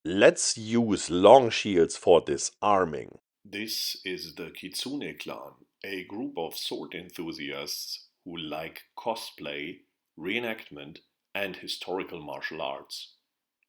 Let's use long shields for disarming. This is the Kitsune clan, a group of sword enthusiasts who like cosplay, reenactment, and historical martial arts.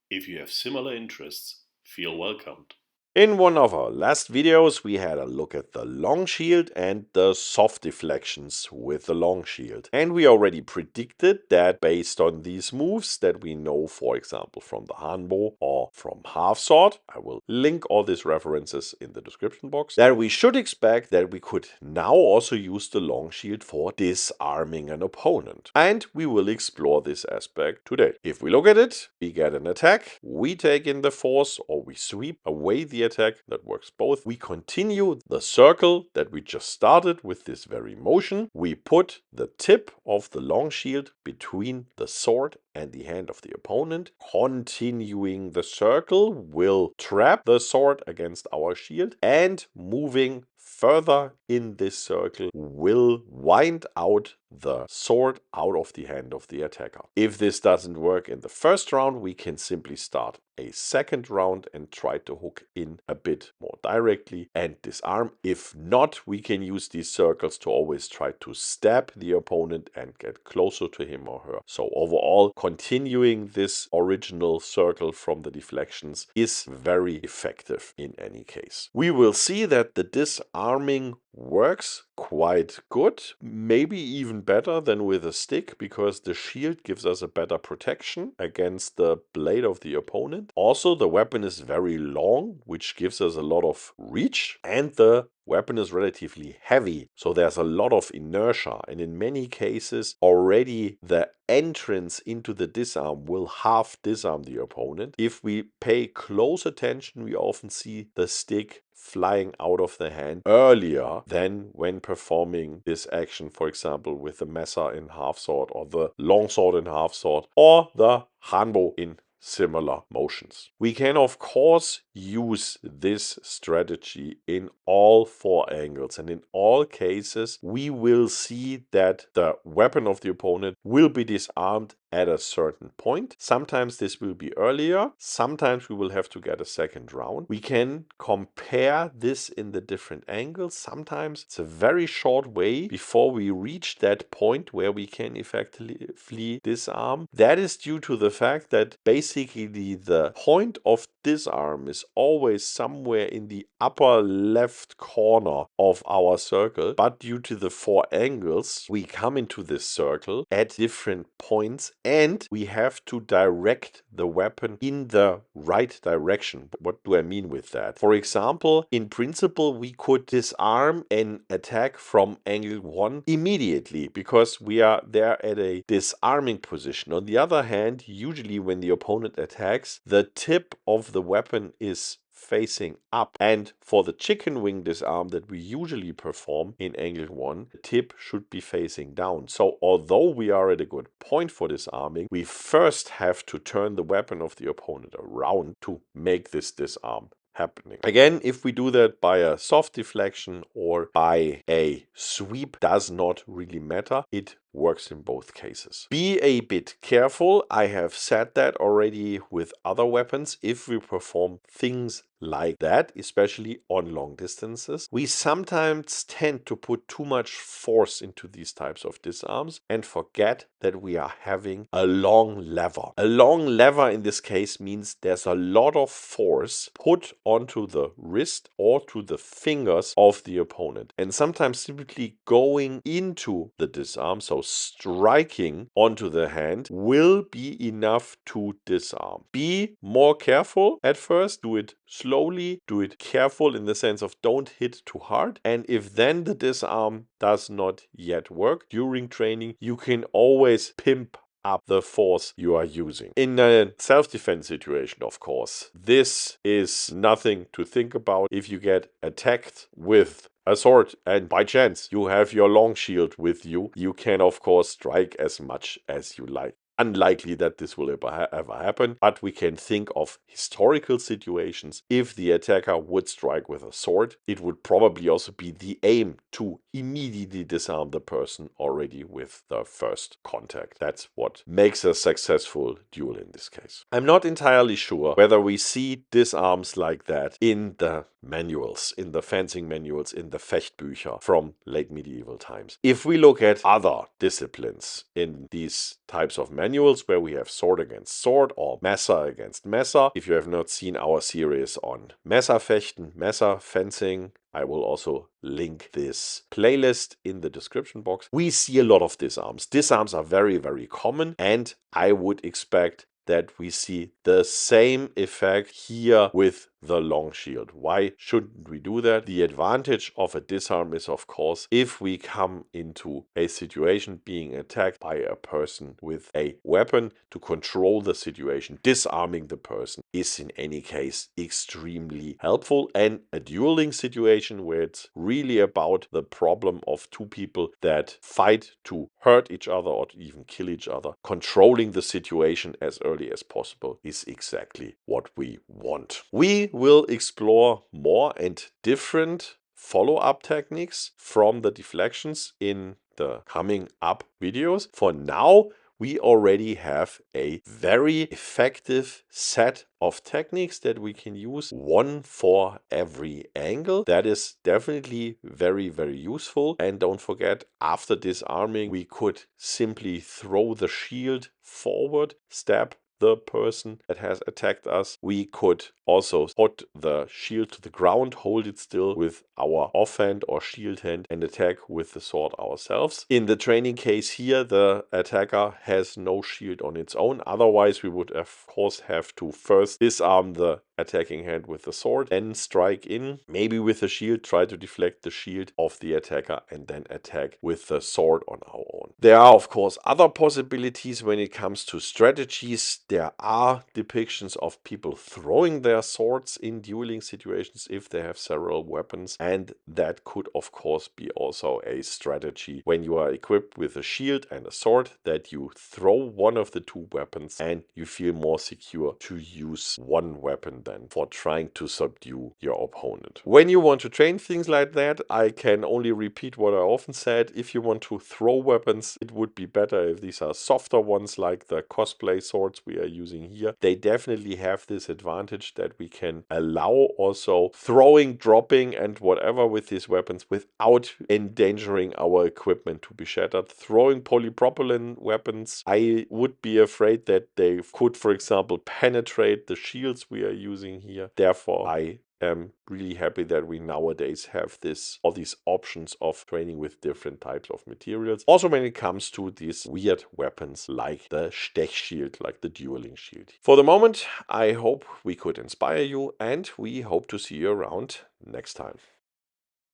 If you have similar interests, feel welcomed. In one of our last videos, we had a look at the long shield and the soft deflections with the long shield. And we already predicted that based on these moves that we know, for example, from the hanbo or from half-sword, I will link all these references in the description box, that we should expect that we could now also use the long shield for disarming an opponent. And we will explore this aspect today. If we look at it, we get an attack, we take in the force or we sweep away the attack. That works both. We continue the circle that we just started with this very motion. We put the tip of the long shield between the sword and the hand of the opponent. Continuing the circle will trap the sword against our shield, and moving further in this circle will wind out the sword out of the hand of the attacker. If this doesn't work in the first round, we can simply start a second round and try to hook in a bit more directly and disarm. If not, we can use these circles to always try to stab the opponent and get closer to him or her. So overall, continuing this original circle from the deflections is very effective in any case. We will see that the disarming works quite good, maybe even better than with a stick, because the shield gives us a better protection against the blade of the opponent. Also, the weapon is very long, which gives us a lot of reach, and the weapon is relatively heavy, so there's a lot of inertia, and in many cases already the entrance into the disarm will half disarm the opponent. If we pay close attention, we often see the stick flying out of the hand earlier than when performing this action, for example, with the messer in half-sword or the longsword in half-sword or the hanbo in similar motions. We can of course use this strategy in all four angles, and in all cases we will see that the weapon of the opponent will be disarmed at a certain point. Sometimes this will be earlier, sometimes we will have to get a second round. We can compare this in the different angles. Sometimes it's a very short way before we reach that point where we can effectively disarm. That is due to the fact that basically the point of disarm is always somewhere in the upper left corner of our circle, but due to the four angles we come into this circle at different points, and we have to direct the weapon in the right direction. What do I mean with that? For example, in principle we could disarm an attack from angle 1 immediately because we are there at a disarming position. On the other hand, usually when the opponent attacks, the tip of the weapon is facing up, and for the chicken wing disarm that we usually perform in angle 1, the tip should be facing down. So although we are at a good point for disarming, we first have to turn the weapon of the opponent around to make this disarm happening. Again, if we do that by a soft deflection or by a sweep, does not really matter. It works in both cases. Be a bit careful. I have said that already with other weapons. If we perform things like that, especially on long distances, we sometimes tend to put too much force into these types of disarms and forget that we are having a long lever. A long lever in this case means there's a lot of force put onto the wrist or to the fingers of the opponent, and sometimes simply going into the disarm, so striking onto the hand, will be enough to disarm. Be more careful at first, do it slowly, do it careful in the sense of don't hit too hard, and if then the disarm does not yet work during training, you can always pimp up the force you are using. In a self-defense situation, of course, this is nothing to think about. If you get attacked with a sword and by chance you have your long shield with you, you can of course strike as much as you like. Unlikely that this will ever happen, but we can think of historical situations. If the attacker would strike with a sword, it would probably also be the aim to immediately disarm the person already with the first contact. That's what makes a successful duel in this case. I'm not entirely sure whether we see disarms like that in the manuals, in the fencing manuals, in the Fechtbücher from late medieval times. If we look at other disciplines in these types of manuals where we have sword against sword or messer against messer, if you have not seen our series on Messerfechten, Messer fencing, I will also link this playlist in the description box. We see a lot of disarms. Disarms are very, very common, and I would expect that we see the same effect here with the long shield. Why shouldn't we do that? The advantage of a disarm is, of course, if we come into a situation being attacked by a person with a weapon, to control the situation, disarming the person is in any case extremely helpful. And a dueling situation where it's really about the problem of two people that fight to hurt each other or to even kill each other, controlling the situation as early as possible is exactly what we want. We will explore more and different follow-up techniques from the deflections in the coming up videos. For now, we already have a very effective set of techniques that we can use, one for every angle. That is definitely very, very useful. And don't forget, after disarming, we could simply throw the shield forward, stab the person that has attacked us. We could also put the shield to the ground, hold it still with our offhand or shield hand, and attack with the sword ourselves. In the training case here, the attacker has no shield on its own. Otherwise, we would of course have to first disarm the attacking hand with the sword, then strike in, maybe with the shield, try to deflect the shield of the attacker, and then attack with the sword on our own. There are of course other possibilities when it comes to strategies. There are depictions of people throwing their swords in dueling situations if they have several weapons, and that could of course be also a strategy when you are equipped with a shield and a sword, that you throw one of the two weapons and you feel more secure to use one weapon than for trying to subdue your opponent. When you want to train things like that, I can only repeat what I often said. If you want to throw weapons, it would be better if these are softer ones like the cosplay swords we are using here. They definitely have this advantage that we can allow also throwing, dropping and whatever with these weapons without endangering our equipment to be shattered. Throwing polypropylene weapons, I would be afraid that they could, for example, penetrate the shields we are using here. Therefore, I am really happy that we nowadays have all these options of training with different types of materials. Also when it comes to these weird weapons like the Stechschild, like the dueling shield. For the moment, I hope we could inspire you, and we hope to see you around next time.